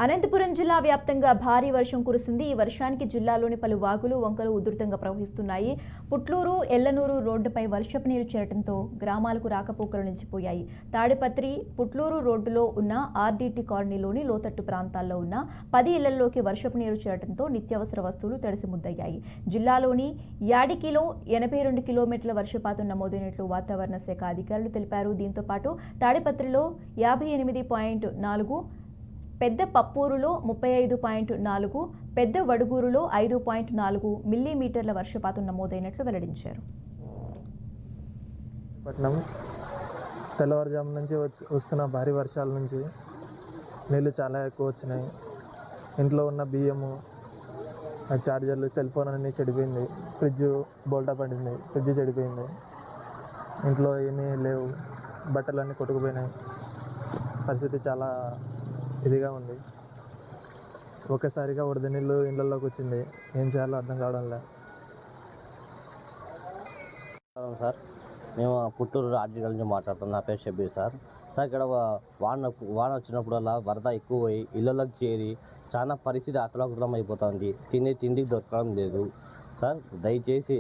అనంతపురం జిల్లా వ్యాప్తంగా భారీ వర్షం కురిసింది. ఈ వర్షానికి జిల్లాలోని పలు వాగులు, వంకలు ఉధృతంగా ప్రవహిస్తున్నాయి. పుట్లూరు, ఎల్లనూరు రోడ్డుపై వర్షపు నీరు చేరడంతో గ్రామాలకు రాకపోకలు నిలిచిపోయాయి. తాడిపత్రి, పుట్లూరు రోడ్డులో ఉన్న ఆర్డీటీ కాలనీలోని లోతట్టు ప్రాంతాల్లో ఉన్న 10 ఇళ్లలోకి వర్షపు నీరు చేరడంతో నిత్యావసర వస్తువులు తడిసి ముద్దయ్యాయి. జిల్లాలోని యాడికిలో 82 కిలోమీటర్ల వర్షపాతం నమోదైనట్లు వాతావరణ శాఖ అధికారులు తెలిపారు. దీంతో పాటు తాడిపత్రిలో 58.4, పెద్ద పప్పూరులో 35.4, పెద్ద వడుగూరులో 5.4 మిల్లీమీటర్ల వర్షపాతం నమోదైనట్లు వెల్లడించారు. తెల్లవారుజాము నుంచి వస్తున్న భారీ వర్షాల నుంచి నీళ్ళు చాలా ఎక్కువ వచ్చినాయి. ఇంట్లో ఉన్న బియ్యము, చార్జర్లు, సెల్ ఫోన్ అన్నీ చెడిపోయింది. ఫ్రిడ్జ్ బోల్టా పడింది, ఫ్రిడ్జ్ చెడిపోయింది. ఇంట్లో ఏమీ లేవు, బట్టలన్నీ కొట్టుకుపోయినాయి. పరిస్థితి చాలా ఇదిగా ఉంది. ఒక్కసారిగా వరద నీళ్ళు ఇళ్ళల్లోకి వచ్చింది. ఏం చేయాలో అర్థం కావడం లేదు. సార్, మేము పుట్టూరు ఆర్టికల్ నుంచి మాట్లాడుతున్నాం. నా పేరు షబీర్ సార్. ఇక్కడ వాన వచ్చినప్పుడల్లా వరద ఎక్కువ పోయి ఇళ్ళలోకి చేరి చాలా పరిస్థితి అతలాకుతలం అయిపోతుంది. తిండికి దొరకడం లేదు సార్. దయచేసి